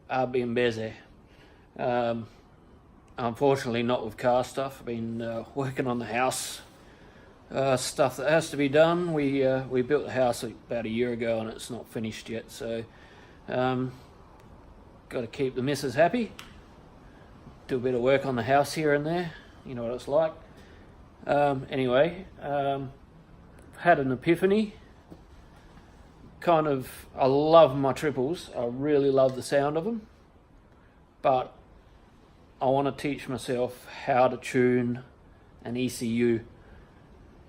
I've been busy. Unfortunately, not with car stuff. I've been working on the house stuff that has to be done. We built the house about a year ago, and it's not finished yet. So, got to keep the missus happy. Do a bit of work on the house here and there. You know what it's like. Anyway, had an epiphany. I love my triples. I really love the sound of them, but I want to teach myself how to tune an ECU,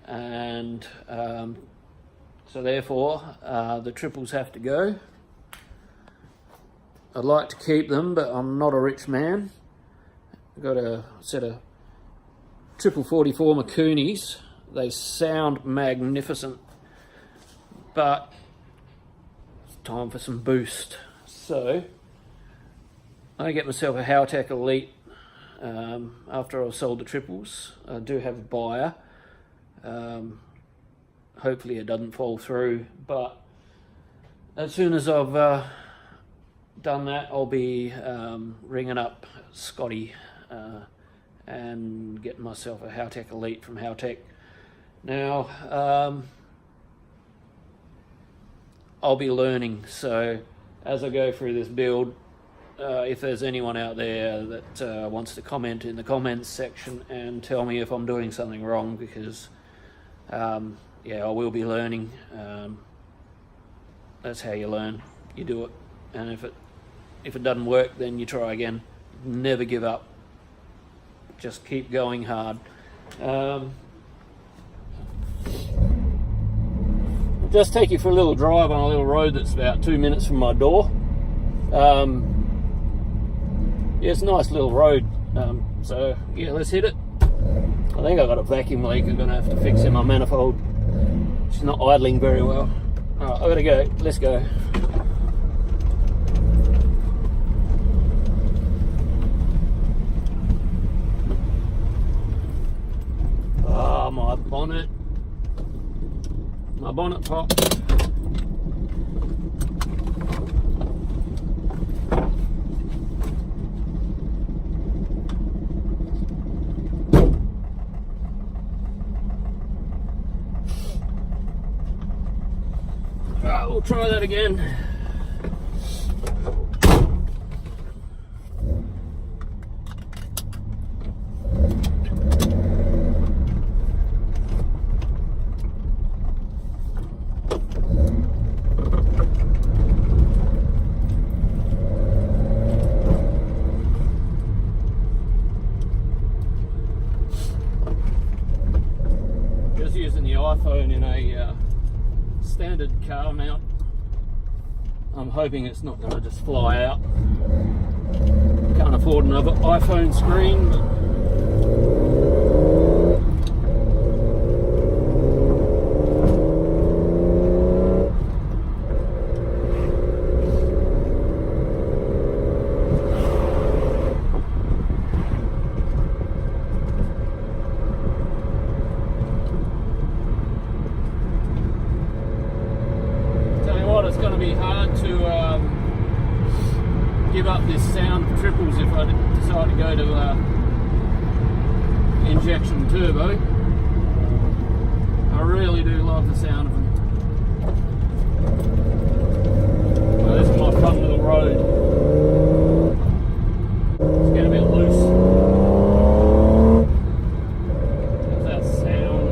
and so therefore the triples have to go. I'd like to keep them, but I'm not a rich man. I've got a set of triple 44 Mikunis. They sound magnificent, but time for some boost. So I get myself a Haltech Elite after I've sold the triples. I do have a buyer. Hopefully it doesn't fall through, but as soon as I've done that, I'll be ringing up Scotty and getting myself a Haltech Elite from Haltech. Now I'll be learning, so as I go through this build, if there's anyone out there that wants to comment in the comments section and tell me if I'm doing something wrong, because yeah, I will be learning. That's how you learn. You do it, and if it doesn't work, then you try again. Never give up. Just keep going hard. Just take you for a little drive on a little road that's about 2 minutes from my door. Yeah, it's a nice little road. So yeah, let's hit it. I think I've got a vacuum leak. I'm gonna have to fix in my manifold. It's not idling very well. Alright, I gotta go. Let's go. Ah, my bonnet. My bonnet popped. We'll try that again. Just using the iPhone in a standard car mount. I'm hoping it's not going to just fly out. Can't afford another iPhone screen, but it's going to be hard to give up this sound of triples if I decide to go to injection turbo. I really do love the sound of them. Well, this is my front of the road. It's getting a bit loose. There's that sound.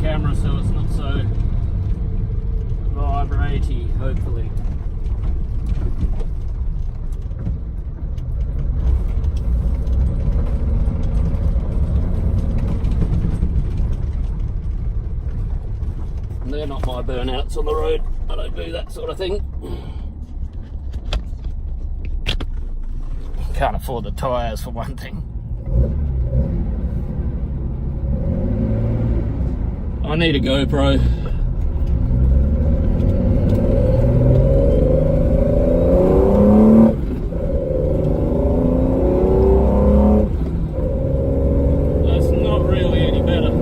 camera so it's not so vibraty, hopefully. They're not my burnouts on the road. I don't do that sort of thing. Can't afford the tyres for one thing. I need a GoPro. That's not really any better.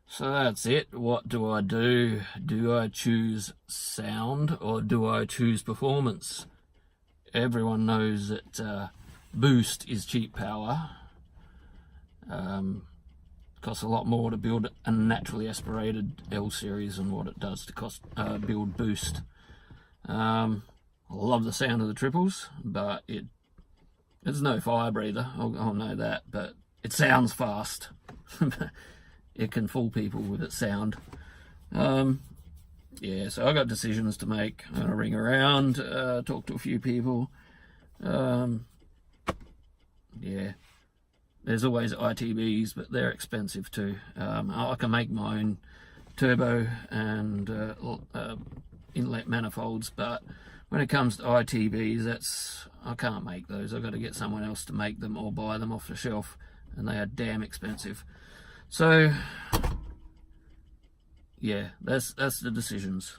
So that's it. What do I do? Do I choose sound or do I choose performance? Everyone knows that boost is cheap power. Costs a lot more to build a naturally aspirated L series than what it does to build boost. I love the sound of the triples, but there's no fire breather. I'll know that, but it sounds fast. It can fool people with its sound. Yeah, so I got decisions to make. I'm gonna ring around, talk to a few people. Yeah, there's always ITBs, but they're expensive too. I can make my own turbo and inlet manifolds, but when it comes to ITBs, I can't make those. I've got to get someone else to make them or buy them off the shelf, and they are damn expensive. So yeah, that's the decisions.